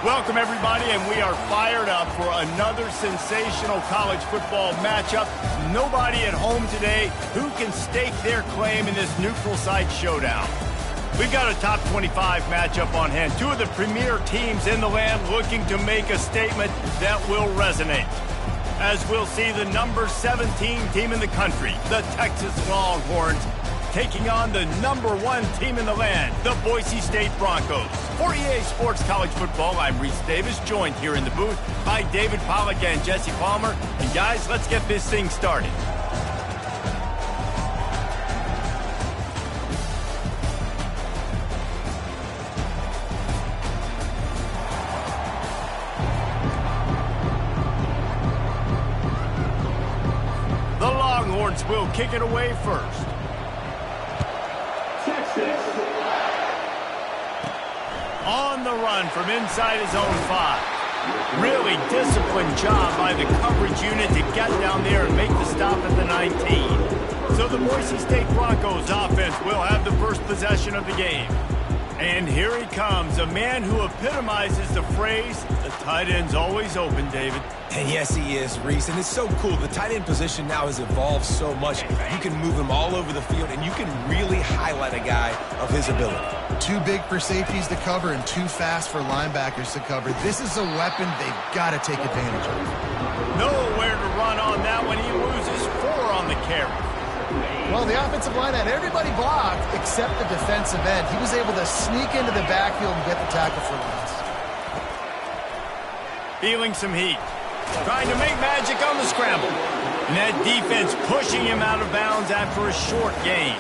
Welcome, everybody, and we are fired up for another sensational college football matchup. Nobody at home today who can stake their claim in this neutral site showdown. We've got a top 25 matchup on hand. Two of the premier teams in the land looking to make a statement that will resonate. As we'll see the number 17 team in the country, the Texas Longhorns, taking on the number 1 team in the land, the Boise State Broncos. For EA Sports College Football, I'm Reese Davis, joined here in the booth by David Pollack and Jesse Palmer. And guys, let's get this thing started. The Longhorns will kick it away first. On the run from inside his own 5. Really disciplined job by the coverage unit to get down there and make the stop at the 19. So the Boise State Broncos offense will have the first possession of the game. And here he comes, a man who epitomizes the phrase, the tight end's always open, David. And yes, he is, Reese. And it's so cool. The tight end position now has evolved so much. You can move him all over the field, and you can really highlight a guy of his ability. Too big for safeties to cover and too fast for linebackers to cover. This is a weapon they've got to take advantage of. Nowhere to run on that one. He loses 4 on the carry. Well, the offensive line had everybody blocked except the defensive end. He was able to sneak into the backfield and get the tackle for loss. Feeling some heat. Trying to make magic on the scramble. And that defense pushing him out of bounds after a short gain.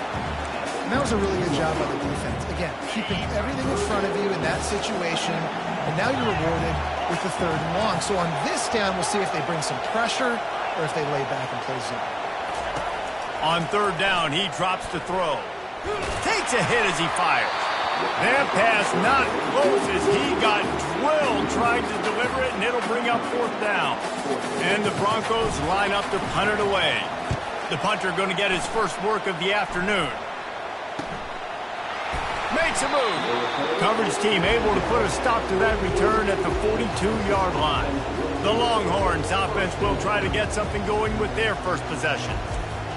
And that was a really good job by the defense. Again, keeping everything in front of you in that situation. And now you're rewarded with the 3rd and long. So on this down, we'll see if they bring some pressure or if they lay back and play zone. On 3rd down, he drops to throw. Takes a hit as he fires. That pass not close as he got drilled trying to deliver it, and it'll bring up 4th down. And the Broncos line up to punt it away. The punter going to get his first work of the afternoon. Makes a move. Coverage team able to put a stop to that return at the 42-yard line. The Longhorns offense will try to get something going with their first possession.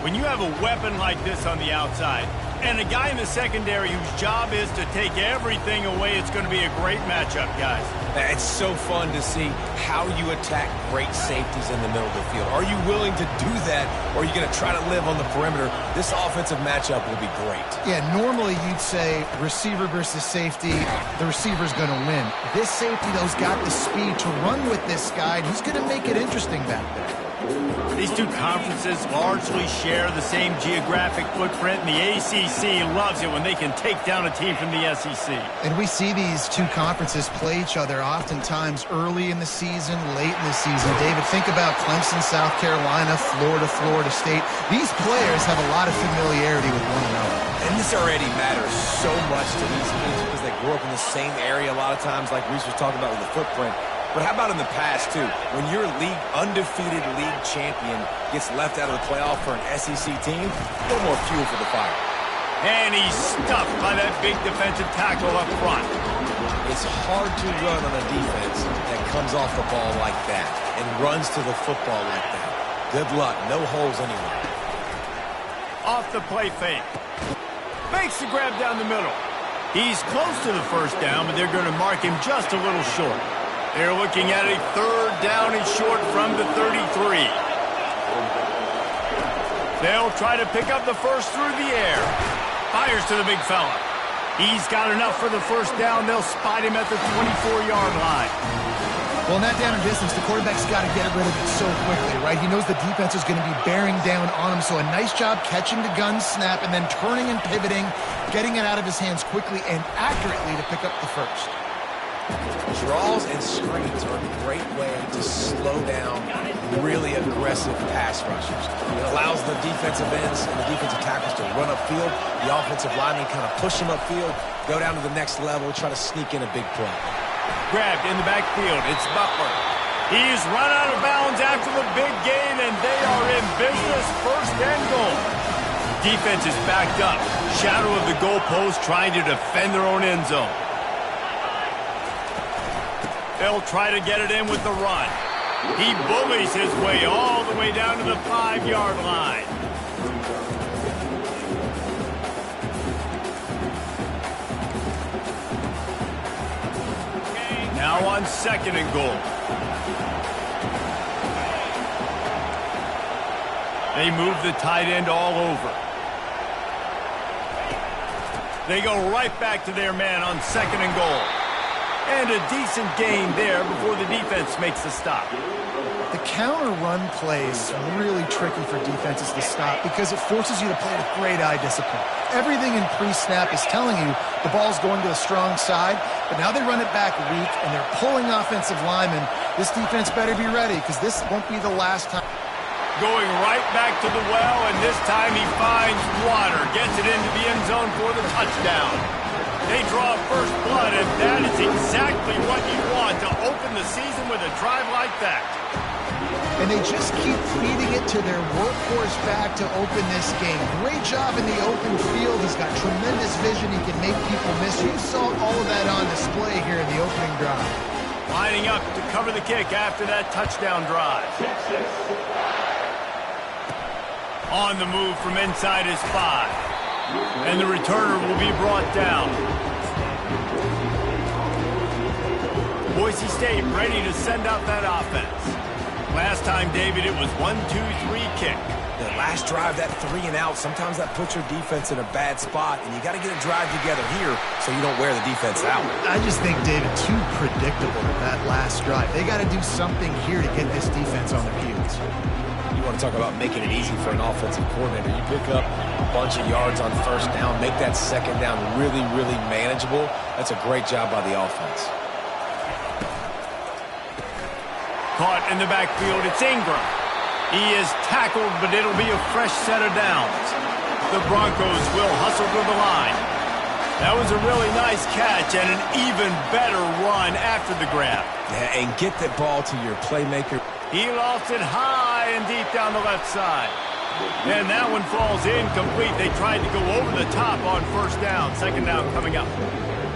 When you have a weapon like this on the outside, and a guy in the secondary whose job is to take everything away, it's going to be a great matchup, guys. It's so fun to see how you attack great safeties in the middle of the field. Are you willing to do that, or are you going to try to live on the perimeter? This offensive matchup will be great. Yeah, normally you'd say receiver versus safety, the receiver's going to win. This safety, though, has got the speed to run with this guy, and he's going to make it interesting back there. These two conferences largely share the same geographic footprint, and the ACC loves it when they can take down a team from the SEC. And we see these two conferences play each other oftentimes early in the season, late in the season. David, think about Clemson, South Carolina, Florida, Florida State. These players have a lot of familiarity with one another. And this already matters so much to these teams because they grew up in the same area a lot of times, like Reese was talking about with the footprint. But how about in the past, too? When your undefeated league champion gets left out of the playoff for an SEC team, a little more fuel for the fire. And he's stuffed by that big defensive tackle up front. It's hard to run on a defense that comes off the ball like that and runs to the football like that. Good luck. No holes anywhere. Off the play fake. Makes the grab down the middle. He's close to the first down, but they're going to mark him just a little short. They're looking at a 3rd down and short from the 33. They'll try to pick up the first through the air. Fires to the big fella. He's got enough for the first down. They'll spot him at the 24-yard line. Well, in that down and distance, the quarterback's got to get rid of it so quickly, right? He knows the defense is going to be bearing down on him, so a nice job catching the gun snap and then turning and pivoting, getting it out of his hands quickly and accurately to pick up the first. Draws and screens are a great way to slow down really aggressive pass rushers. It allows the defensive ends and the defensive tackles to run upfield. The offensive linemen kind of push them upfield, go down to the next level, try to sneak in a big play. Grabbed in the backfield. It's Butler. He's run out of bounds after the big gain, and they are in business. 1st and goal. Defense is backed up. Shadow of the goalpost trying to defend their own end zone. They'll try to get it in with the run. He bullies his way all the way down to the 5-yard line. Now on 2nd and goal. They move the tight end all over. They go right back to their man on 2nd and goal. And a decent gain there before the defense makes the stop. The counter run play is really tricky for defenses to stop because it forces you to play with great eye discipline. Everything in pre-snap is telling you the ball's going to the strong side, but now they run it back weak and they're pulling offensive linemen. This defense better be ready because this won't be the last time. Going right back to the well, and this time he finds water, gets it into the end zone for the touchdown. They draw first blood, and that is exactly what you want to open the season with a drive like that. And they just keep feeding it to their workhorse back to open this game. Great job in the open field. He's got tremendous vision. He can make people miss. You saw all of that on display here in the opening drive. Lining up to cover the kick after that touchdown drive. On the move from inside his 5. And the returner will be brought down. Boise State ready to send out that offense. Last time, David, it was 1-2-3 kick. The last drive, that 3 and out, sometimes that puts your defense in a bad spot, and you got to get a drive together here so you don't wear the defense out. I just think, David, too predictable that last drive. They got to do something here to get this defense on their heels. You want to talk about making it easy for an offensive coordinator. You pick up a bunch of yards on 1st down, make that 2nd down really, really manageable. That's a great job by the offense. Caught in the backfield, it's Ingram. He is tackled, but it'll be a fresh set of downs. The Broncos will hustle to the line. That was a really nice catch and an even better run after the grab. Yeah, and get the ball to your playmaker. He lost it high and deep down the left side. And that one falls incomplete. They tried to go over the top on 1st down. 2nd down coming up.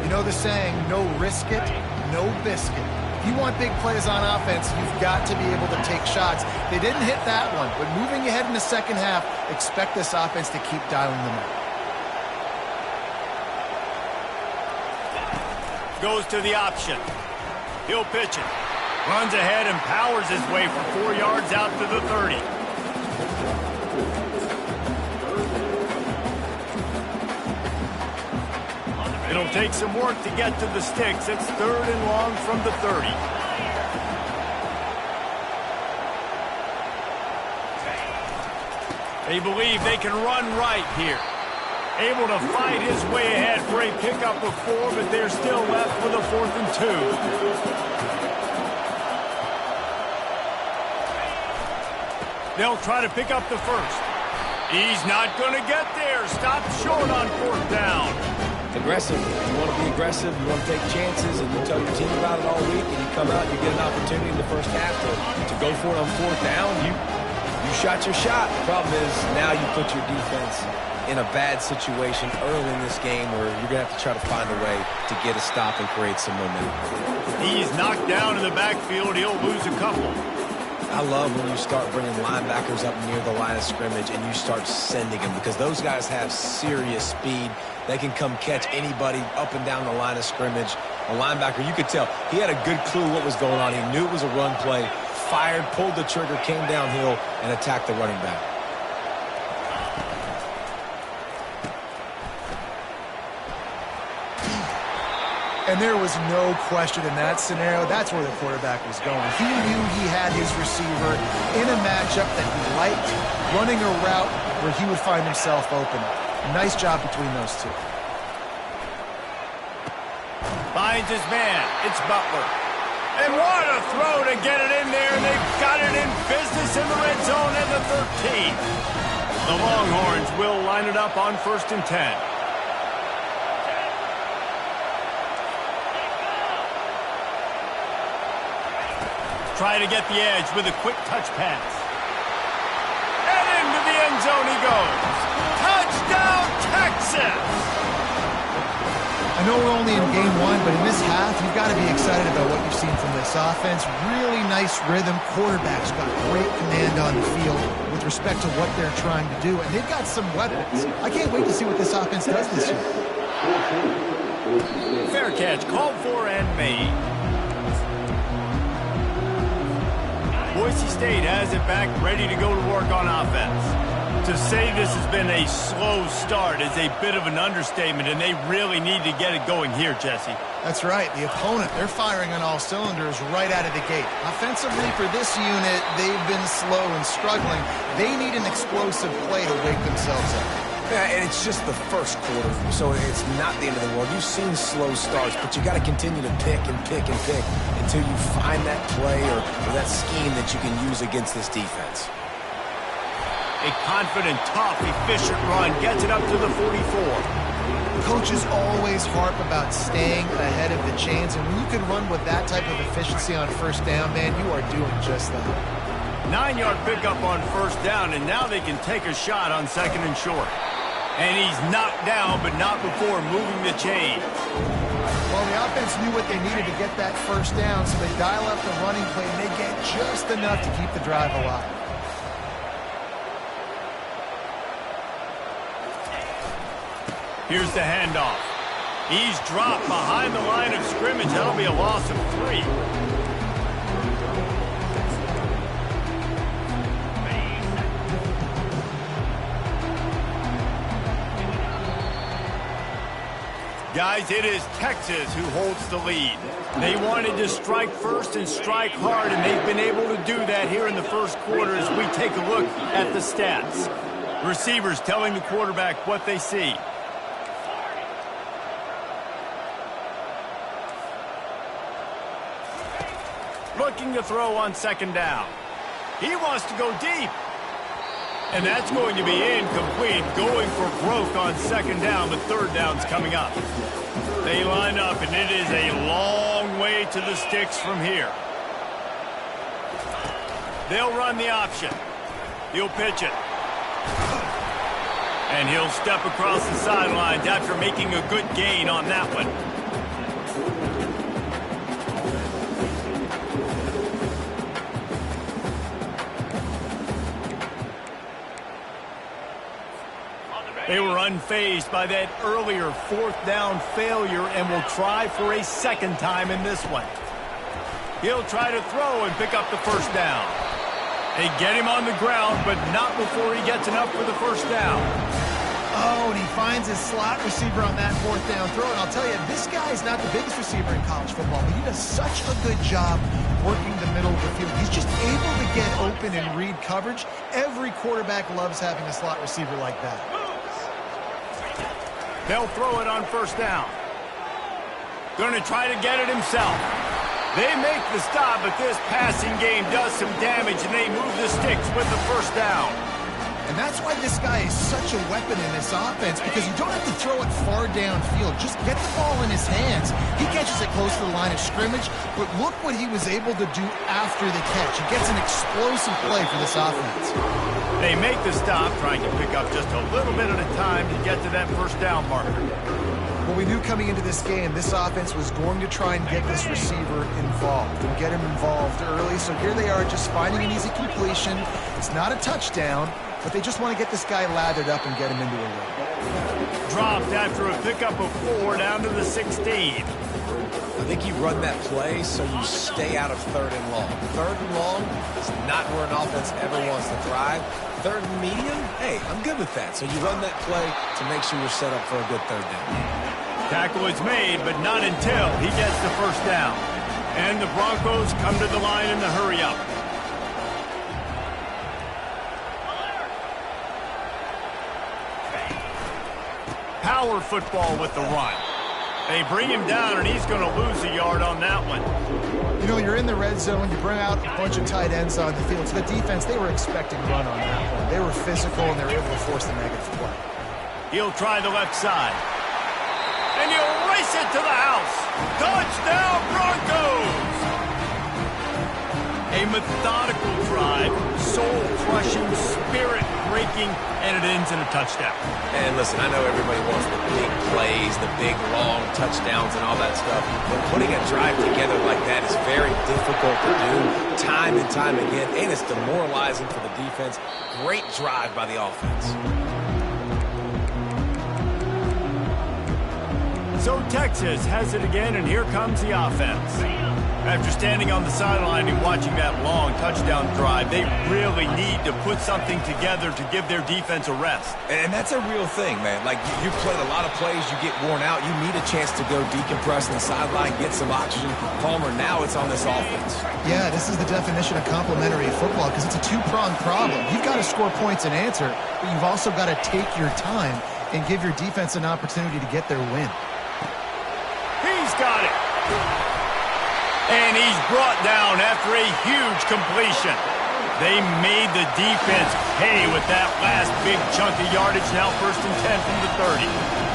You know the saying, no risk it, no biscuit. If you want big plays on offense, you've got to be able to take shots. They didn't hit that one, but moving ahead in the 2nd half, expect this offense to keep dialing them up. Goes to the option. He'll pitch it. Runs ahead and powers his way for 4 yards out to the 30. It'll take some work to get to the sticks. It's 3rd and long from the 30. They believe they can run right here. Able to fight his way ahead for a pickup of 4, but they're still left with a 4th and 2. They'll try to pick up the 1st. He's not going to get there. Stopped short on 4th down. Aggressive. You want to be aggressive. You want to take chances, and you tell your team about it all week, and you come out and you get an opportunity in the 1st half to go for it on 4th down. You shot your shot. The problem is now you put your defense in a bad situation early in this game where you're going to have to try to find a way to get a stop and create some momentum. He's knocked down in the backfield. He'll lose a couple. I love when you start bringing linebackers up near the line of scrimmage and you start sending them because those guys have serious speed. They can come catch anybody up and down the line of scrimmage. A linebacker, you could tell, he had a good clue what was going on. He knew it was a run play, fired, pulled the trigger, came downhill, and attacked the running back. And there was no question in that scenario. That's where the quarterback was going. He knew he had his receiver in a matchup that he liked, running a route where he would find himself open. Nice job between those two. Finds his man. It's Butler. And what a throw to get it in there. And they've got it in business in the red zone at the 13. The Longhorns will line it up on 1st and 10. Try to get the edge with a quick touch pass. And into the end zone he goes. Touchdown, Texas! I know we're only in game one, but in this half, you've got to be excited about what you've seen from this offense. Really nice rhythm. Quarterback's got great command on the field with respect to what they're trying to do, and they've got some weapons. I can't wait to see what this offense does this year. Fair catch, called for and made. Boise State has it back, ready to go to work on offense. To say this has been a slow start is a bit of an understatement, and they really need to get it going here, Jesse. That's right. The opponent, they're firing on all cylinders right out of the gate. Offensively, for this unit, they've been slow and struggling. They need an explosive play to wake themselves up. Yeah, and it's just the first quarter, so it's not the end of the world. You've seen slow starts, but you got to continue to pick and pick and pick until you find that play or that scheme that you can use against this defense. A confident, tough, efficient run gets it up to the 44. Coaches always harp about staying ahead of the chains, and when you can run with that type of efficiency on first down, man, you are doing just that. 9-yard pickup on first down, and now they can take a shot on second and short. And he's knocked down, but not before moving the chain. Well, the offense knew what they needed to get that first down, so they dial up the running play, and they get just enough to keep the drive alive. Here's the handoff. He's dropped behind the line of scrimmage. That'll be a loss of 3. Guys, it is Texas who holds the lead. They wanted to strike first and strike hard, and they've been able to do that here in the first quarter as we take a look at the stats. Receivers telling the quarterback what they see. Looking to throw on second down. He wants to go deep. And that's going to be incomplete. Going for broke on second down, but third down's coming up. They line up, and it is a long way to the sticks from here. They'll run the option. He'll pitch it. And he'll step across the sidelines after making a good gain on that one. They were unfazed by that earlier fourth down failure and will try for a second time in this one. He'll try to throw and pick up the first down. They get him on the ground, but not before he gets enough for the first down. Oh, and he finds his slot receiver on that fourth down throw. And I'll tell you, this guy's not the biggest receiver in college football, but he does such a good job working the middle of the field. He's just able to get open and read coverage. Every quarterback loves having a slot receiver like that. They'll throw it on first down. Going to try to get it himself. They make the stop, but this passing game does some damage, and they move the sticks with the first down. And that's why this guy is such a weapon in this offense, because you don't have to throw it far downfield. Just get the ball in his hands. He catches it close to the line of scrimmage, but look what he was able to do after the catch. He gets an explosive play for this offense. They make the stop, trying to pick up just a little bit at a time to get to that first down marker. Well, we knew coming into this game, this offense was going to try and get this receiver involved and get him involved early. So here they are just finding an easy completion. It's not a touchdown, but they just want to get this guy lathered up and get him into a rhythm. Dropped after a pickup of 4 down to the 16. I think you run that play so you stay out of third and long. Third and long is not where an offense ever wants to thrive. Third and medium, hey, I'm good with that. So you run that play to make sure you're set up for a good third down. Tackle is made, but not until he gets the first down. And the Broncos come to the line in the hurry-up. Power football with the run. They bring him down, and he's going to lose a yard on that one. You know, you're in the red zone. You bring out a bunch of tight ends on the field. So the defense, they were expecting run on that one. They were physical, and they were able to force the negative play. He'll try the left side. And he'll race it to the house. Touchdown, Broncos! A methodical drive, soul-crushing, spirit-breaking, and it ends in a touchdown. And listen, I know everybody wants the big plays, the big, long touchdowns and all that stuff, but putting a drive together like that is very difficult to do time and time again, and it's demoralizing for the defense. Great drive by the offense. So Texas has it again, and here comes the offense. After standing on the sideline and watching that long touchdown drive, they really need to put something together to give their defense a rest. And that's a real thing, man. Like, you've played a lot of plays, you get worn out, you need a chance to go decompress on the sideline, get some oxygen. Palmer, now it's on this offense. Yeah, this is the definition of complementary football because it's a two-pronged problem. You've got to score points and answer, but you've also got to take your time and give your defense an opportunity to get their win. He's got it. And he's brought down after a huge completion. They made the defense pay with that last big chunk of yardage. Now 1st and 10 from the 30.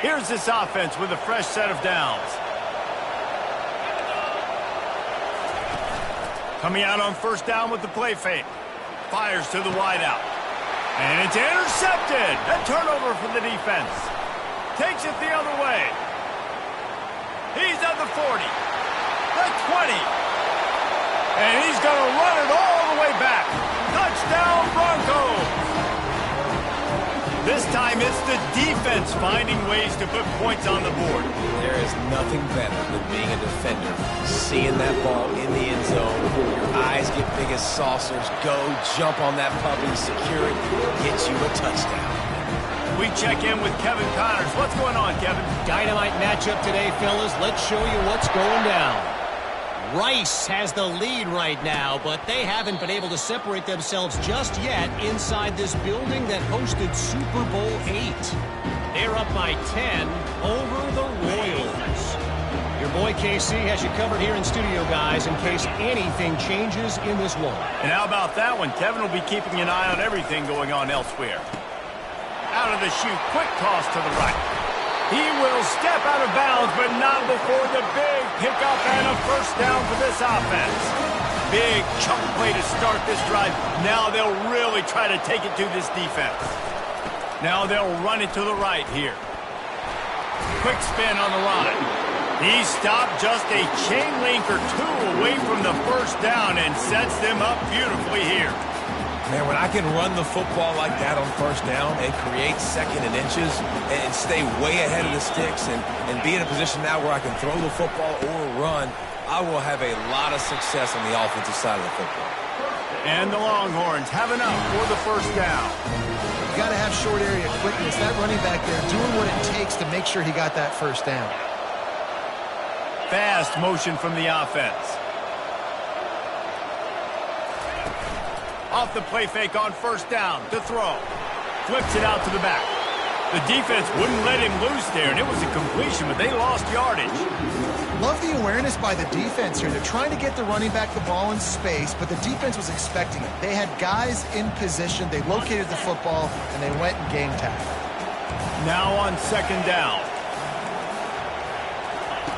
Here's this offense with a fresh set of downs. Coming out on 1st down with the play fake. Fires to the wideout. And it's intercepted. A turnover for the defense. Takes it the other way. He's at the 40. The 20. And he's going to run it all the way back. Touchdown Broncos. This time it's the defense finding ways to put points on the board. There is nothing better than being a defender. Seeing that ball in the end zone, your eyes get big as saucers, go, jump on that puppy, secure it, get you a touchdown. We check in with Kevin Connors. What's going on, Kevin? Dynamite matchup today, fellas. Let's show you what's going down. Rice has the lead right now, but they haven't been able to separate themselves just yet inside this building that hosted Super Bowl VIII. They're up by 10 over the Royals. Your boy KC has you covered here in studio, guys, in case anything changes in this one. And how about that one? Kevin will be keeping an eye on everything going on elsewhere. Out of the chute, quick toss to the right. He will step out of bounds, but not before the big pickup and a 1st down for this offense. Big chunk play to start this drive. Now they'll really try to take it to this defense. Now they'll run it to the right here. Quick spin on the run. He stopped just a chain link or two away from the 1st down and sets them up beautifully here. Man, when I can run the football like that on 1st down and create 2nd and inches and stay way ahead of the sticks and be in a position now where I can throw the football or run, I will have a lot of success on the offensive side of the football. And the Longhorns have enough for the 1st down. You got to have short area quickness. That running back there doing what it takes to make sure he got that 1st down. Fast motion from the offense. Off the play fake on 1st down to throw. Flips it out to the back. The defense wouldn't let him loose there, and it was a completion, but they lost yardage. Love the awareness by the defense here. They're trying to get the running back the ball in space, but the defense was expecting it. They had guys in position. They located the football, and they went and game tackle. Now on 2nd down.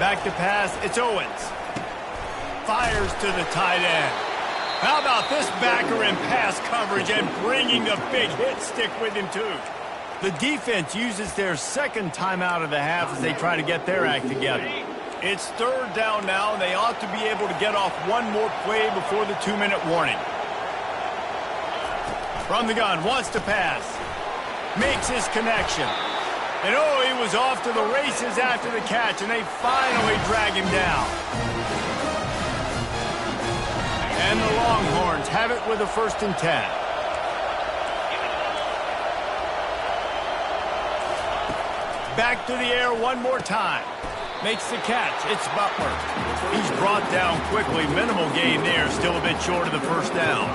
Back to pass. It's Owens. Fires to the tight end. How about this backer in pass coverage and bringing the big hit stick with him, too? The defense uses their 2nd timeout of the half as they try to get their act together. It's 3rd down now, and they ought to be able to get off one more play before the 2-minute warning. From the gun, wants to pass. Makes his connection. And oh, he was off to the races after the catch, and they finally drag him down. And the Longhorns have it with a 1st and 10. Back to the air one more time. Makes the catch. It's Butler. He's brought down quickly. Minimal gain there. Still a bit short of the 1st down.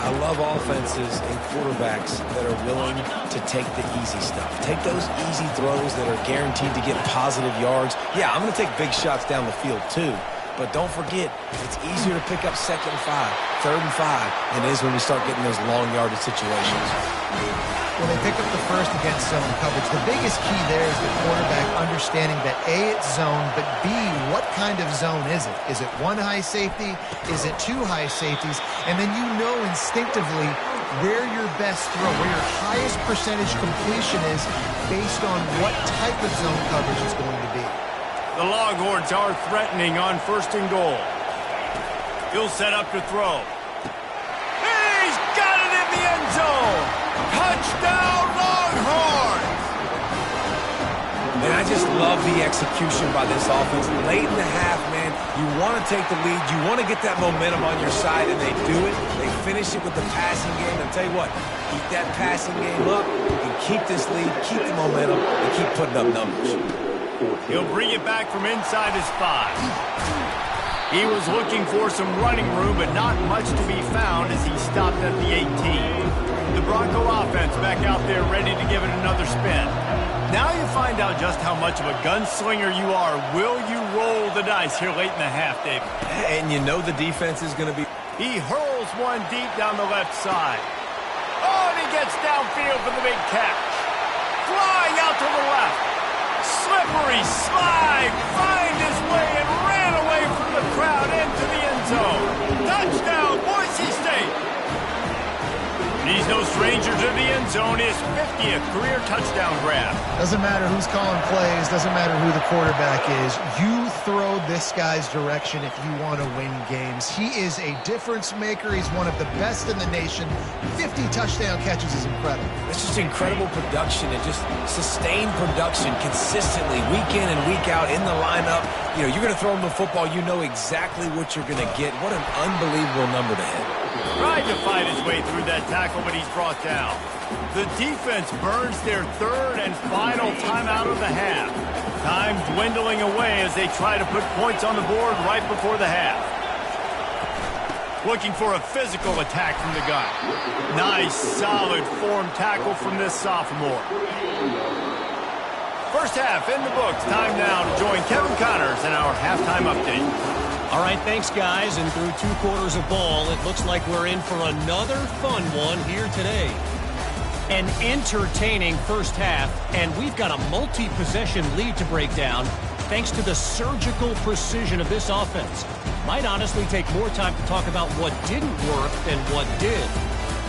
I love offenses and quarterbacks that are willing to take the easy stuff. Take those easy throws that are guaranteed to get positive yards. Yeah, I'm going to take big shots down the field too. But don't forget, it's easier to pick up 2nd and 5, 3rd and 5 than it is when we start getting those long yardage situations. Well, they pick up the first against zone coverage. The biggest key there is the quarterback understanding that A, it's zone, but B, what kind of zone is it? Is it one high safety? Is it two high safeties? And then you know instinctively where your best throw, where your highest percentage completion is based on what type of zone coverage it's going to be. The Longhorns are threatening on 1st and goal. He'll set up to throw. He's got it in the end zone! Touchdown, Longhorns! Man, I just love the execution by this offense. Late in the half, man, you want to take the lead. You want to get that momentum on your side, and they do it. They finish it with the passing game. I'll tell you what, keep that passing game up and keep this lead, keep the momentum, and keep putting up numbers. He'll bring it back from inside his 5. He was looking for some running room, but not much to be found as he stopped at the 18. The Bronco offense back out there ready to give it another spin. Now you find out just how much of a gunslinger you are. Will you roll the dice here late in the half, David? And you know the defense is going to be... He hurls one deep down the left side. Oh, and he gets downfield for the big catch. Flying out to the left. Slippery slide. Find his way and ran away from the crowd into the end zone. Touchdown, Boise State. He's no stranger to the end zone. His 50th career touchdown grab. Doesn't matter who's calling plays. Doesn't matter who the quarterback is. You throw this guy's direction if you want to win games. He is a difference maker. He's one of the best in the nation. 50 touchdown catches is incredible. It's just incredible production and just sustained production consistently week in and week out in the lineup. You know, you're going to throw him the football. You know exactly what you're going to get. What an unbelievable number to hit. Tried to fight his way through that tackle, but he's brought down. The defense burns their 3rd and final timeout of the half. Time dwindling away as they try to put points on the board right before the half. Looking for a physical attack from the gun. Nice, solid form tackle from this sophomore. First half in the books. Time now to join Kevin Connors in our halftime update. All right, thanks, guys. And through 2 quarters of ball, it looks like we're in for another fun one here today. An entertaining first half, and we've got a multi-possession lead to break down thanks to the surgical precision of this offense. Might honestly take more time to talk about what didn't work than what did.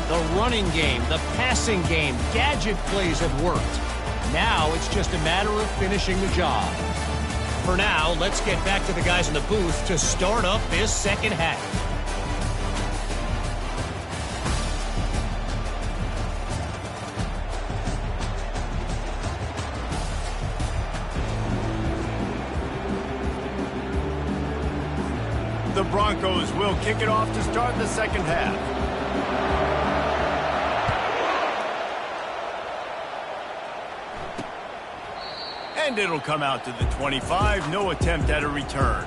The running game, the passing game, gadget plays have worked. Now it's just a matter of finishing the job. For now, let's get back to the guys in the booth to start up this second half. The Broncos will kick it off to start the second half. And it'll come out to the 25. No attempt at a return.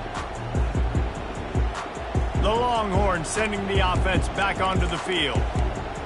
The Longhorns sending the offense back onto the field.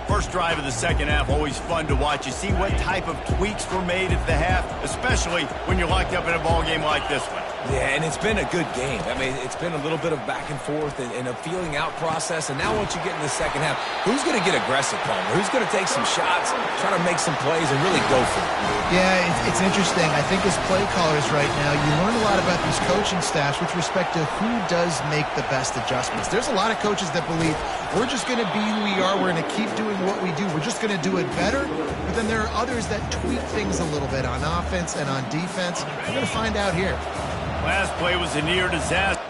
First drive of the second half, always fun to watch. You see what type of tweaks were made at the half, especially when you're locked up in a ball game like this one. Yeah, and it's been a good game. I mean, it's been a little bit of back and forth and a feeling out process. And now once you get in the second half, who's going to get aggressive, Palmer? Who's going to take some shots, try to make some plays, and really go for it? Yeah, it's interesting. I think as play callers right now, you learn a lot about these coaching staffs with respect to who does make the best adjustments. There's a lot of coaches that believe we're just going to be who we are. We're going to keep doing what we do. We're just going to do it better. But then there are others that tweak things a little bit on offense and on defense. We're going to find out here. Last play was a near disaster.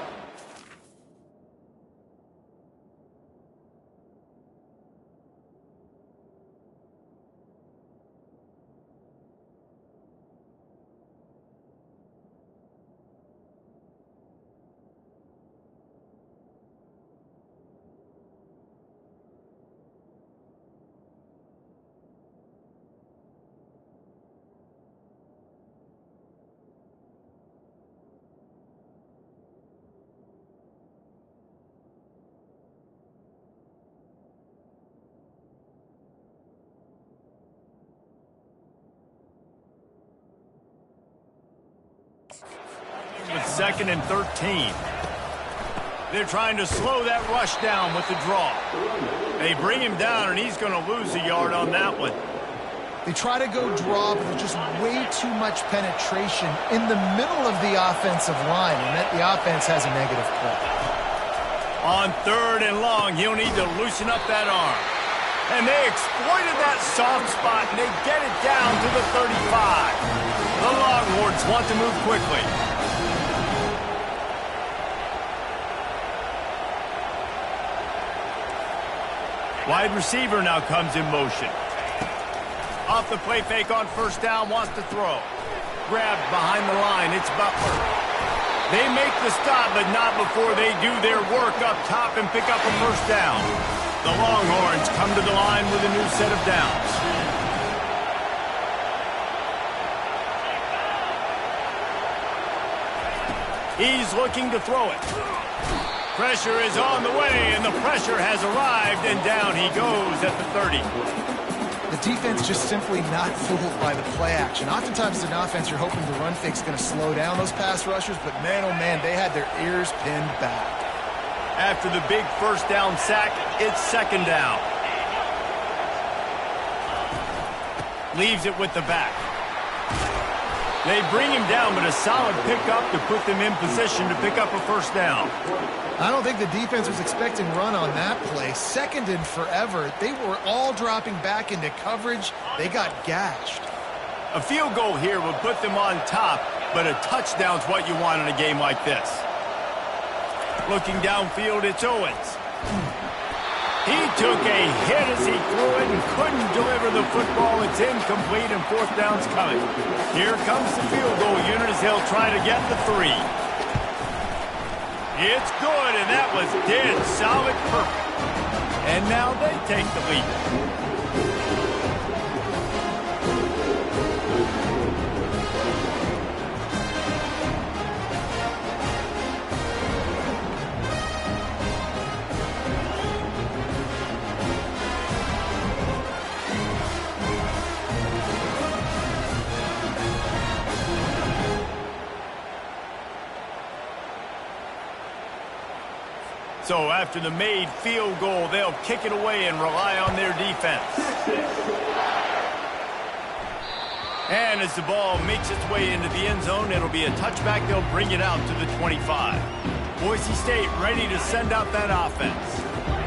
2nd and 13. They're trying to slow that rush down with the draw. They bring him down, and he's going to lose a yard on that one. They try to go draw, but there's just way too much penetration in the middle of the offensive line, and that the offense has a negative play. On 3rd and long, he'll need to loosen up that arm. And they exploited that soft spot, and they get it down to the 35. The Longhorns want to move quickly. Wide receiver now comes in motion. Off the play fake on 1st down, wants to throw. Grabbed behind the line, it's Butler. They make the stop, but not before they do their work up top and pick up a 1st down. The Longhorns come to the line with a new set of downs. He's looking to throw it. Pressure is on the way, and the pressure has arrived, and down he goes at the 30. The defense just simply not fooled by the play action. Oftentimes, as an offense, you're hoping the run fake's going to slow down those pass rushers, but man, oh man, they had their ears pinned back. After the big 1st down sack, it's 2nd down. Leaves it with the back. They bring him down, but a solid pickup to put them in position to pick up a 1st down. I don't think the defense was expecting run on that play. 2nd and forever. They were all dropping back into coverage. They got gashed. A field goal here would put them on top, but a touchdown's what you want in a game like this. Looking downfield, it's Owens. He took a hit as he threw it and couldn't deliver the football. It's incomplete, and 4th down's coming. Here comes the field goal unit as they'll try to get the 3. It's good, and that was dead solid perfect. And now they take the lead. So after the made field goal, they'll kick it away and rely on their defense. And as the ball makes its way into the end zone, it'll be a touchback. They'll bring it out to the 25. Boise State ready to send out that offense.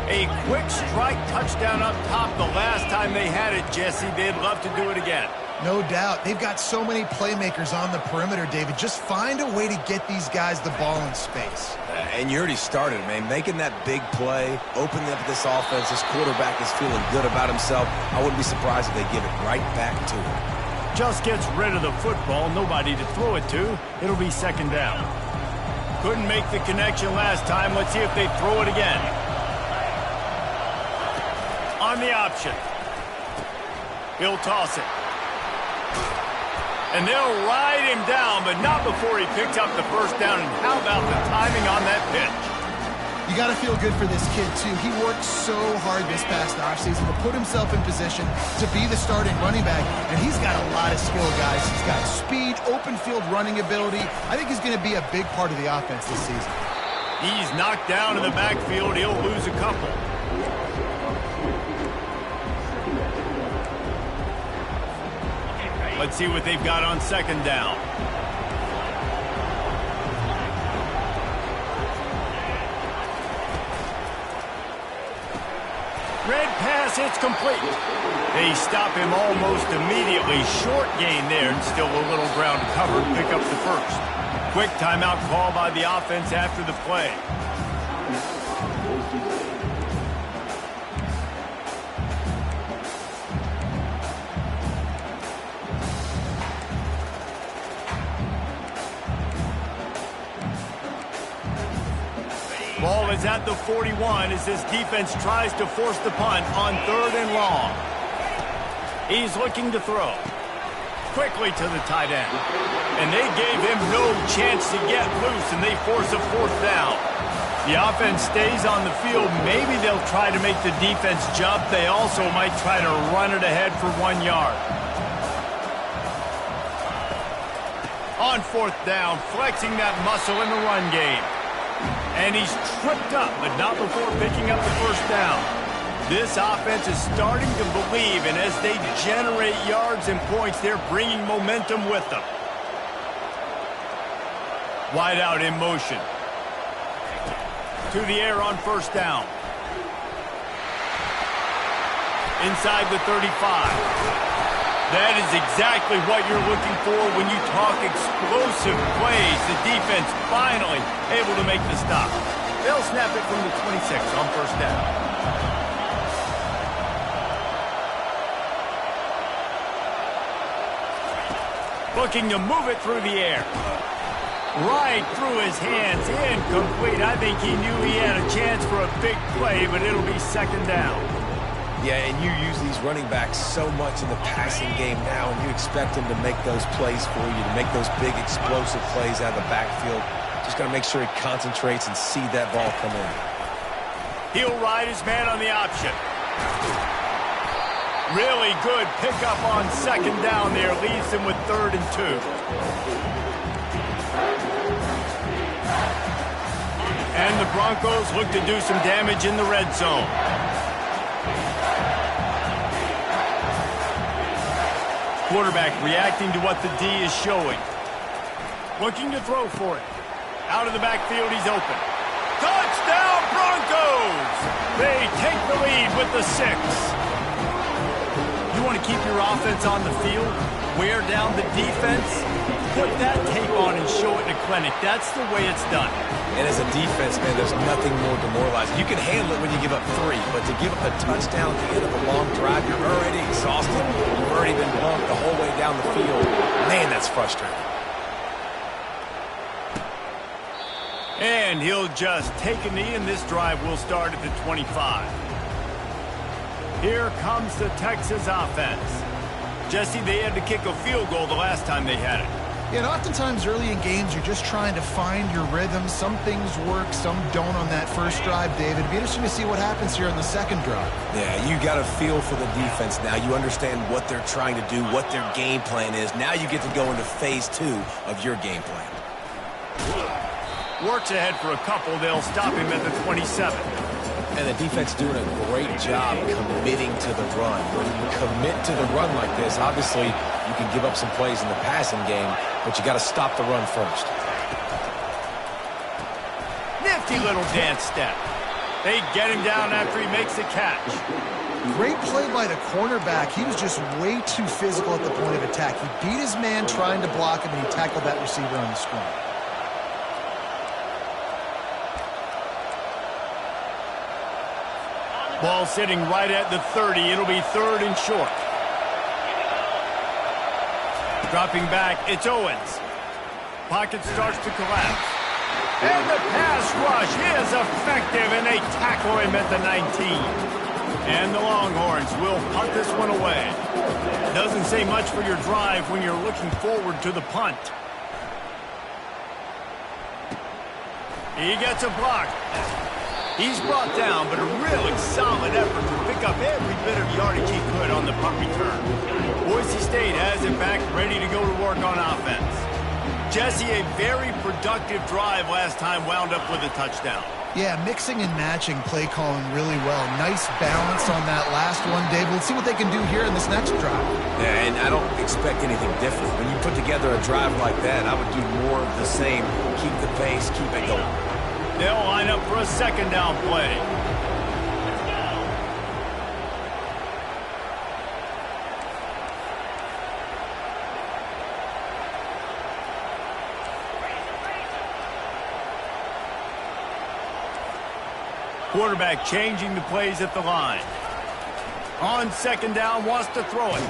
A quick strike touchdown up top the last time they had it, Jesse. They'd love to do it again. No doubt. They've got so many playmakers on the perimeter, David. Just find a way to get these guys the ball in space. And you already started, man. Making that big play, opening up this offense. This quarterback is feeling good about himself. I wouldn't be surprised if they give it right back to him. Just gets rid of the football, nobody to throw it to. It'll be 2nd down. Couldn't make the connection last time. Let's see if they throw it again. On the option. He'll toss it. And they'll ride him down, but not before he picks up the 1st down. And how about the timing on that pitch? You got to feel good for this kid, too. He worked so hard this past offseason to put himself in position to be the starting running back, and he's got a lot of skill, guys. He's got speed, open field running ability. I think he's going to be a big part of the offense this season. He's knocked down in the backfield. He'll lose a couple. Let's see what they've got on 2nd down. Red pass, it's complete. They stop him almost immediately. Short gain there, and still a little ground covered. Pick up the 1st. Quick timeout call by the offense after the play. Ball is at the 41 as this defense tries to force the punt on 3rd and long. He's looking to throw. Quickly to the tight end. And they gave him no chance to get loose, and they force a 4th down. The offense stays on the field. Maybe they'll try to make the defense jump. They also might try to run it ahead for 1 yard. On fourth down, flexing that muscle in the run game. And he's tripped up, but not before picking up the first down. This offense is starting to believe, and as they generate yards and points, they're bringing momentum with them. Wide out in motion. To the air on first down. Inside the 35. That is exactly what you're looking for when you talk explosive plays. The defense finally able to make the stop. They'll snap it from the 26 on first down. Looking to move it through the air. Right through his hands, incomplete. I think he knew he had a chance for a big play, but it'll be second down. Yeah, and you use these running backs so much in the passing game now, and you expect them to make those plays for you, to make those big explosive plays out of the backfield. Just got to make sure he concentrates and see that ball come in. He'll ride his man on the option. Really good pickup on second down there. Leaves him with 3rd and 2. And the Broncos look to do some damage in the red zone. Quarterback reacting to what the D is showing. Looking to throw for it. Out of the backfield, he's open. Touchdown, Broncos! They take the lead with the 6. You want to keep your offense on the field? Wear down the defense? Put that tape on and show it in a clinic. That's the way it's done. And as a defense, man, there's nothing more demoralizing. You can handle it when you give up 3, but to give up a touchdown at the end of a long drive, you're already exhausted. You've already been bumped the whole way down the field. Man, that's frustrating. And he'll just take a knee, and this drive will start at the 25. Here comes the Texas offense. Jesse, they had to kick a field goal the last time they had it. Yeah, and oftentimes early in games, you're just trying to find your rhythm. Some things work, some don't on that first drive, David. It'd be interesting to see what happens here on the second drive. Yeah, you got a feel for the defense now. You understand what they're trying to do, what their game plan is. Now you get to go into phase 2 of your game plan. Works ahead for a couple. They'll stop him at the 27. And the defense doing a great job committing to the run. When you commit to the run like this, obviously you can give up some plays in the passing game, but you got to stop the run first. Nifty little dance step. They get him down after he makes the catch. Great play by the cornerback. He was just way too physical at the point of attack. He beat his man trying to block him, and he tackled that receiver on the screen. Ball sitting right at the 30. It'll be 3rd and short. Dropping back, it's Owens. Pocket starts to collapse. And the pass rush is effective, and they tackle him at the 19. And the Longhorns will punt this one away. Doesn't say much for your drive when you're looking forward to the punt. He gets a block. He's brought down, but a really solid effort to pick up every bit of yardage he could on the punt return. Boise State has him back, ready to go to work on offense. Jesse, a very productive drive last time, wound up with a touchdown. Yeah, mixing and matching play calling really well. Nice balance on that last one, Dave. Let's see what they can do here in this next drive. Yeah, and I don't expect anything different. When you put together a drive like that, I would do more of the same. Keep the pace, keep it going. They'll line up for a second down play. Quarterback changing the plays at the line. On second down, wants to throw it.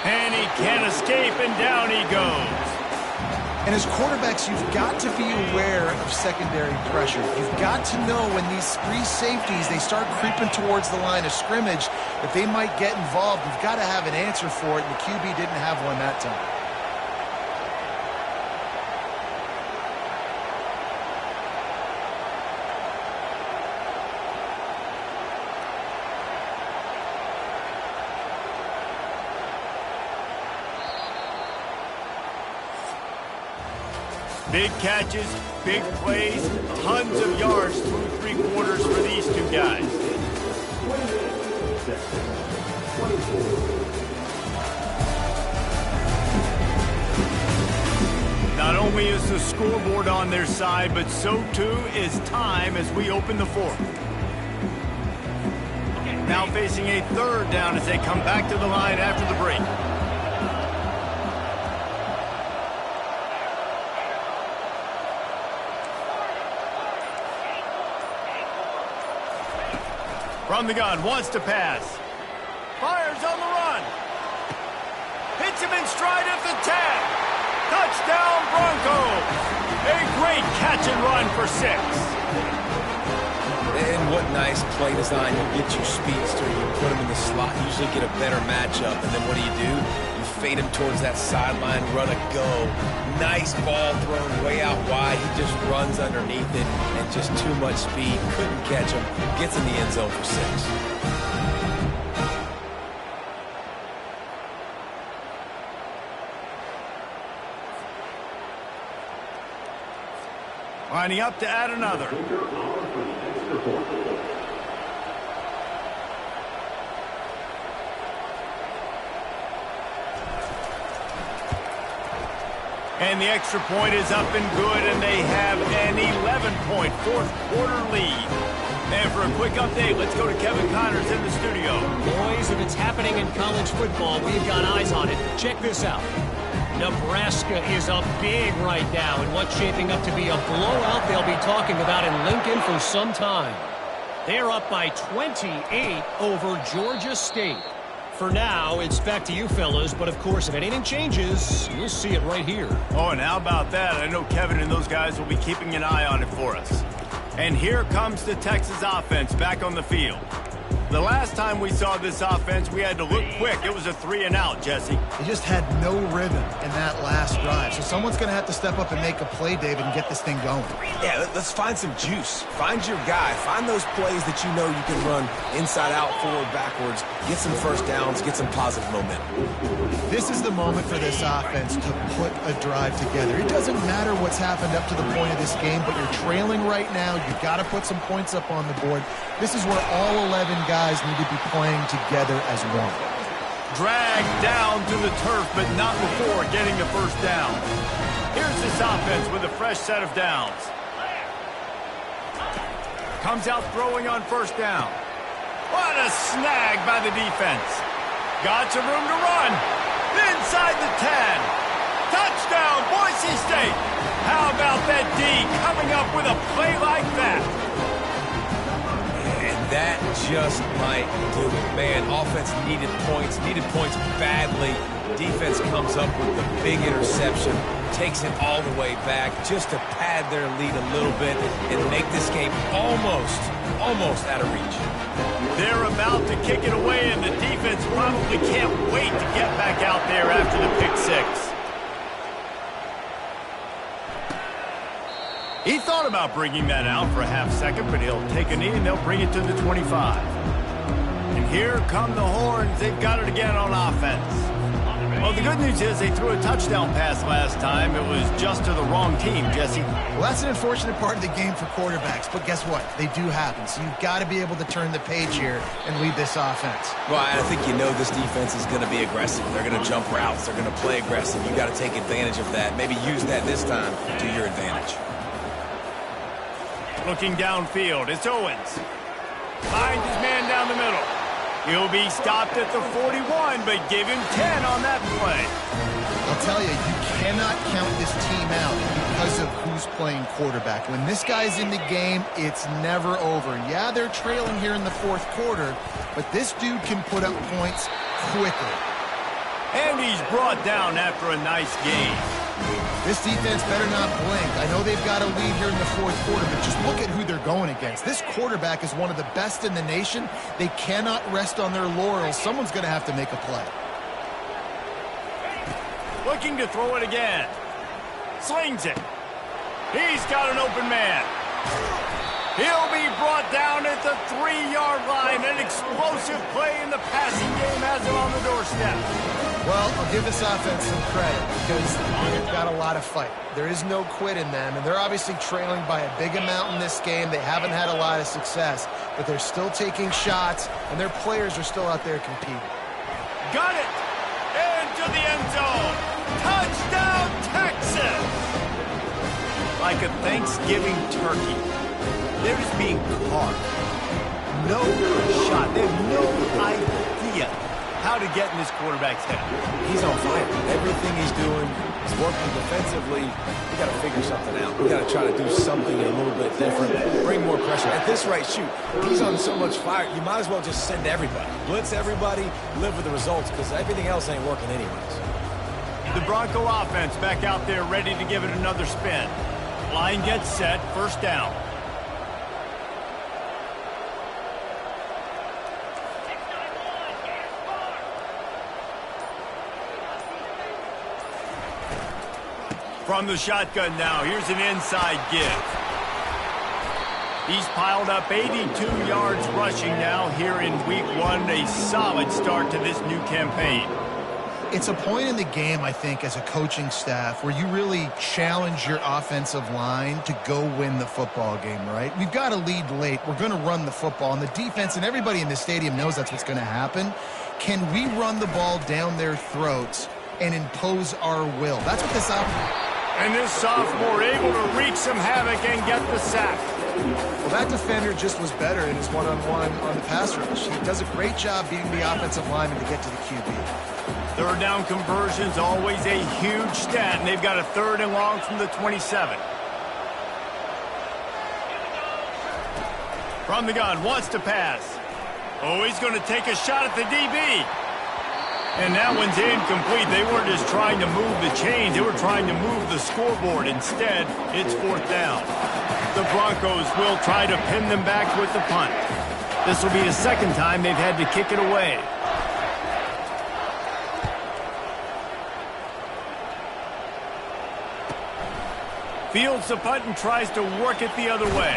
And he can't escape, and down he goes. And as quarterbacks, you've got to be aware of secondary pressure. You've got to know when these free safeties, they start creeping towards the line of scrimmage, that they might get involved. You've got to have an answer for it, and the QB didn't have one that time. Big catches, big plays, tons of yards through three quarters for these two guys. Not only is the scoreboard on their side, but so too is time as we open the fourth. Now facing a third down as they come back to the line after the break. From the gun, wants to pass. Fires on the run. Hits him in stride at the 10. Touchdown Broncos. A great catch and run for 6. And what nice play design. You get your speedster, you put him in the slot, usually get a better matchup. And then what do? You fade him towards that sideline, run a go. Nice ball thrown way out wide. He just runs underneath it and just too much speed. Couldn't catch him. Gets in the end zone for 6. Lining up to add another. And the extra point is up and good, and they have an 11-point fourth-quarter lead. And for a quick update, let's go to Kevin Connors in the studio. Boys, if it's happening in college football, we've got eyes on it. Check this out. Nebraska is up big right now in what's shaping up to be a blowout they'll be talking about in Lincoln for some time. They're up by 28 over Georgia State. For now, it's back to you fellas, but of course, if anything changes, you'll see it right here. Oh, and how about that? I know Kevin and those guys will be keeping an eye on it for us. And here comes the Texas offense back on the field. The last time we saw this offense, we had to look quick. It was a 3-and-out, Jesse. They just had no rhythm in that last drive. So someone's going to have to step up and make a play, David, and get this thing going. Yeah, let's find some juice. Find your guy. Find those plays that you know you can run inside out, forward, backwards. Get some first downs. Get some positive momentum. This is the moment for this offense to put a drive together. It doesn't matter what's happened up to the point of this game, but you're trailing right now. You've got to put some points up on the board. This is where all 11 guys need to be playing together as one. Dragged down to the turf, but not before getting the first down. Here's this offense with a fresh set of downs. Comes out throwing on first down. What a snag by the defense. Got some room to run. Inside the 10. Touchdown, Boise State. How about that D coming up with a play like that? That just might do it. Man, offense needed points badly. Defense comes up with the big interception, takes it all the way back just to pad their lead a little bit and make this game almost out of reach. They're about to kick it away, and the defense probably can't wait to get back out there after the pick 6. He thought about bringing that out for a half second, but he'll take a knee and they'll bring it to the 25. And here come the Horns. They've got it again on offense. Well, the good news is they threw a touchdown pass last time. It was just to the wrong team, Jesse. Well, that's an unfortunate part of the game for quarterbacks, but guess what? They do happen. So you've got to be able to turn the page here and lead this offense. Well, I think you know this defense is going to be aggressive. They're going to jump routes. They're going to play aggressive. You got to take advantage of that. Maybe use that this time to your advantage. Looking downfield, it's Owens. Finds his man down the middle. He'll be stopped at the 41, but give him 10 on that play. I'll tell you, you cannot count this team out because of who's playing quarterback. When this guy's in the game, it's never over. Yeah, they're trailing here in the fourth quarter, but this dude can put up points quickly. And he's brought down after a nice game. This defense better not blink. I know they've got a lead here in the fourth quarter, but just look at who they're going against. This quarterback is one of the best in the nation. They cannot rest on their laurels. Someone's going to have to make a play. Looking to throw it again. Slings it. He's got an open man. He'll be brought down at at the 3-yard line. An explosive play in the passing game has him on the doorstep. Well, I'll give this offense some credit because they've got a lot of fight. There is no quit in them, and they're obviously trailing by a big amount in this game. They haven't had a lot of success, but they're still taking shots, and their players are still out there competing. Got it! Into the end zone! Touchdown, Texas! Like a Thanksgiving turkey, they're just being caught. No shot. They have no idea how to get in this quarterback's head. He's on fire. Everything he's doing is working defensively. We got to figure something out. We got to try to do something a little bit different. Bring more pressure. At this rate, shoot, he's on so much fire, you might as well just send everybody. Blitz everybody, live with the results, because everything else ain't working anyways. The Bronco offense back out there ready to give it another spin. Line gets set, first down. From the shotgun now, here's an inside give. He's piled up 82 yards rushing now here in week 1. A solid start to this new campaign. It's a point in the game, I think, as a coaching staff where you really challenge your offensive line to go win the football game, right? We've got a lead late. We're going to run the football. And the defense and everybody in the stadium knows that's what's going to happen. Can we run the ball down their throats and impose our will? That's what this offense... And this sophomore able to wreak some havoc and get the sack. Well, that defender just was better in his one-on-one on the pass rush. He does a great job being the offensive lineman to get to the QB. Third down conversions, always a huge stat, and they've got a 3rd and long from the 27. From the gun, wants to pass. Oh, he's going to take a shot at the DB. And that one's incomplete. They weren't just trying to move the chains. They were trying to move the scoreboard. Instead, it's 4th down. The Broncos will try to pin them back with the punt. This will be the 2nd time they've had to kick it away. Fields the punt and tries to work it the other way.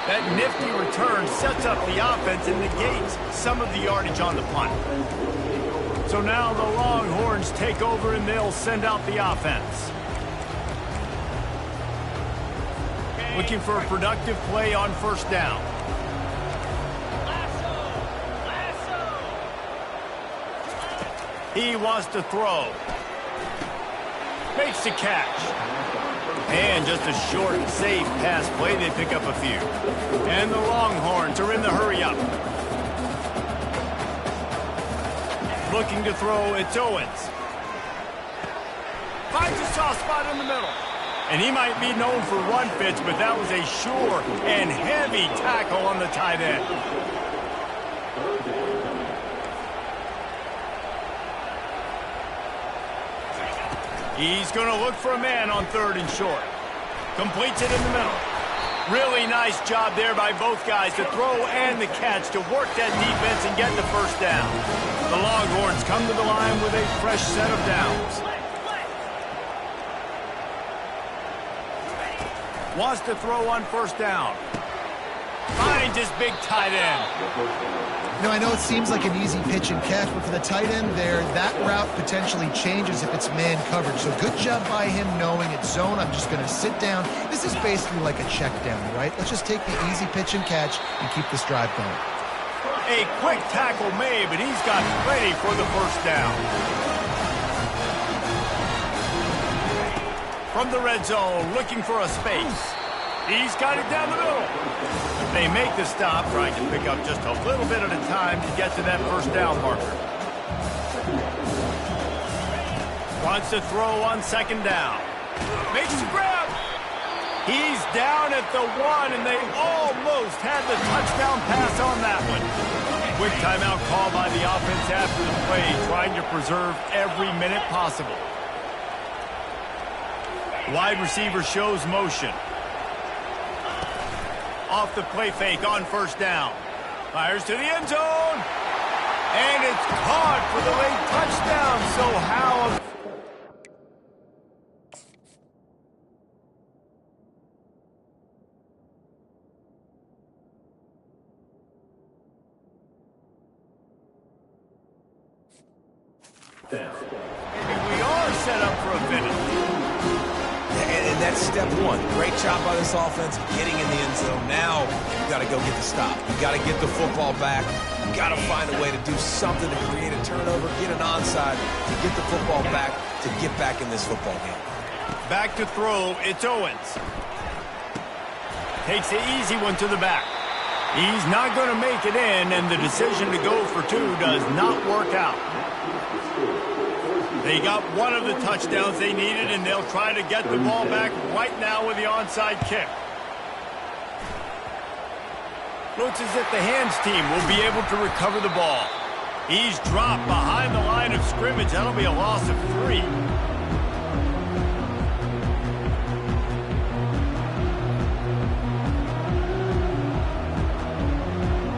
That nifty return sets up the offense and negates some of the yardage on the punt. So now the Longhorns take over and they'll send out the offense. Looking for a productive play on 1st down. He wants to throw. Makes the catch. And just a short, safe pass play. They pick up a few. And the Longhorns are in the hurry-up. Looking to throw, it's Owens. Finds a soft spot in the middle. And he might be known for run fits, but that was a sure and heavy tackle on the tight end. He's going to look for a man on 3rd and short. Completes it in the middle. Really nice job there by both guys to throw and the catch to work that defense and get the 1st down. The Longhorns come to the line with a fresh set of downs. Wants to throw on 1st down. Finds his big tight end. You know, I know it seems like an easy pitch and catch, but for the tight end there, that route potentially changes if it's man coverage. So good job by him knowing it's zone. I'm just going to sit down. This is basically like a check down, right? Let's just take the easy pitch and catch and keep this drive going. A quick tackle made, but he's got ready for the 1st down. From the red zone, looking for a space. He's got it down the middle. They make the stop, trying to pick up just a little bit at a time to get to that 1st down marker. Wants to throw on 2nd down. Makes the grab. He's down at the 1, and they almost had the touchdown pass on that one. Quick timeout call by the offense after the play, trying to preserve every minute possible. Wide receiver shows motion. Off the play fake on 1st down. Fires to the end zone. And it's caught for the late touchdown. So how... Maybe we are set up for a finish. And that's step one. Great job by this offense getting in the end zone. Now you got to go get the stop. You got to get the football back. You got to find a way to do something to create a turnover, get an onside, to get the football back, to get back in this football game. Back to throw, it's Owens. Takes the easy one to the back. He's not going to make it in, and the decision to go for two does not work out. They got one of the touchdowns they needed, and they'll try to get the ball back right now with the onside kick. Looks as if the hands team will be able to recover the ball. He's dropped behind the line of scrimmage. That'll be a loss of 3.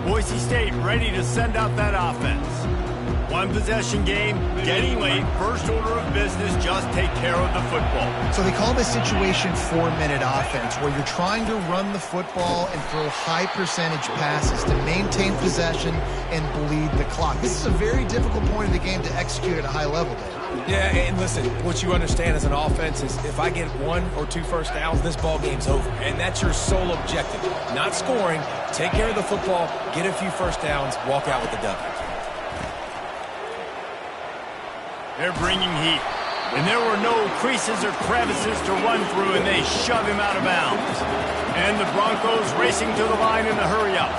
Boise State ready to send out that offense. One possession game, getting late, first order of business, just take care of the football. So they call this situation 4-minute offense, where you're trying to run the football and throw high percentage passes to maintain possession and bleed the clock. This is a very difficult point of the game to execute at a high level, Dave. Yeah, and listen, what you understand as an offense is if I get 1 or 2 first downs, this ball game's over. And that's your sole objective. Not scoring, take care of the football, get a few first downs, walk out with the W. They're bringing heat. And there were no creases or crevices to run through, and they shove him out of bounds. And the Broncos racing to the line in the hurry-up.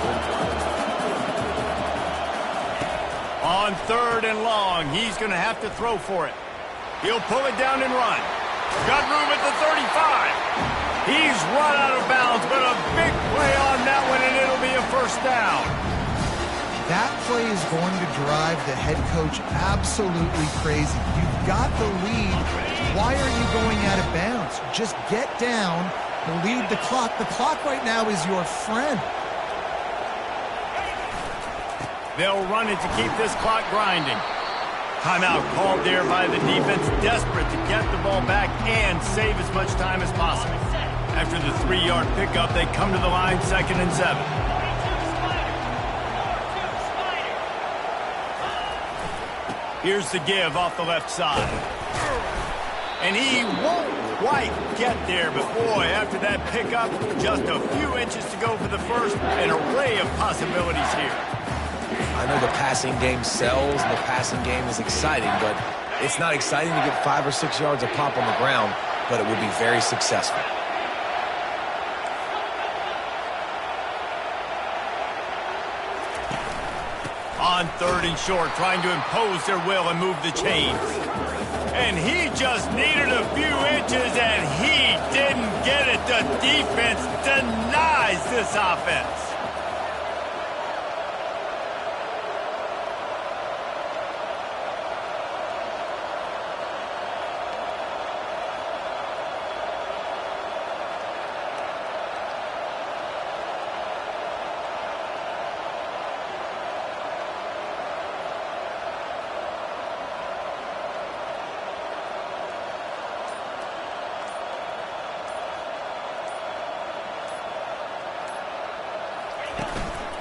On 3rd and long, he's going to have to throw for it. He'll pull it down and run. Got room at the 35. He's run out of bounds, but a big play on that one, and it'll be a first down. That play is going to drive the head coach absolutely crazy. You've got the lead. Why are you going out of bounds? Just get down, bleed the clock. The clock right now is your friend. They'll run it to keep this clock grinding. Timeout called there by the defense, desperate to get the ball back and save as much time as possible. After the 3-yard pickup, they come to the line 2nd and 7. Here's the give off the left side. And he won't quite get there, but boy, after that pickup, just a few inches to go for the first. An array of possibilities here. I know the passing game sells and the passing game is exciting, but it's not exciting to get 5 or 6 yards of pop on the ground, but it would be very successful. On 3rd and short, trying to impose their will and move the chains. And he just needed a few inches, and he didn't get it. The defense denies this offense.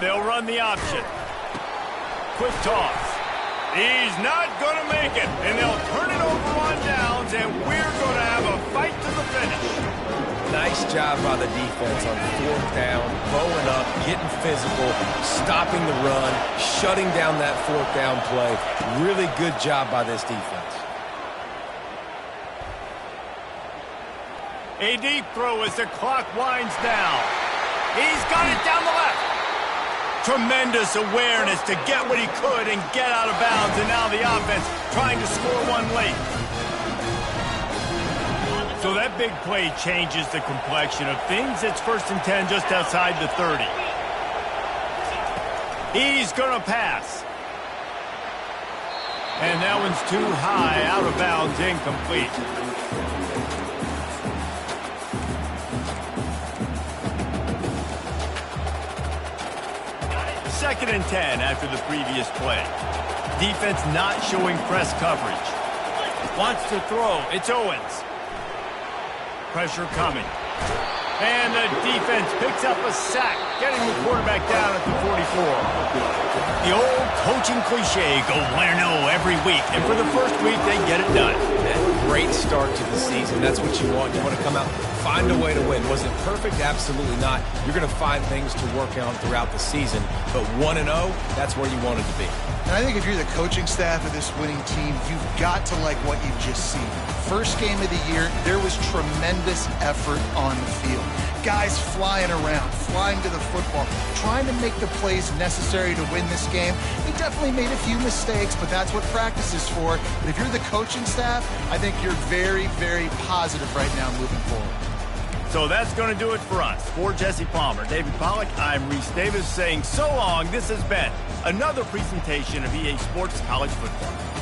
They'll run the option. Quick toss. He's not going to make it. And they'll turn it over on downs, and we're going to have a fight to the finish. Nice job by the defense on 4th down, bowing up, getting physical, stopping the run, shutting down that 4th down play. Really good job by this defense. A deep throw as the clock winds down. He's got it down the left. Tremendous awareness to get what he could and get out of bounds, and now the offense trying to score one late. So that big play changes the complexion of things. It's 1st and 10 just outside the 30. He's going to pass. And that one's too high, out of bounds, incomplete. Second and 10 after the previous play. Defense not showing press coverage. Wants to throw. It's Owens. Pressure coming. And the defense picks up a sack, getting the quarterback down at the 44. The old coaching cliche, go 1-0 every week. And for the first week, they get it done. Great start to the season. That's what you want. You want to come out, find a way to win. Was it perfect? Absolutely not. You're going to find things to work on throughout the season. But 1-0, that's where you want it to be. And I think if you're the coaching staff of this winning team, you've got to like what you've just seen. First game of the year, there was tremendous effort on the field. Guys flying around, flying to the football, trying to make the plays necessary to win this game. They definitely made a few mistakes, but that's what practice is for. But if you're the coaching staff, I think you're very, very positive right now moving forward. So that's going to do it for us. For Jesse Palmer, David Pollack, I'm Reese Davis saying so long. This has been another presentation of EA Sports College Football.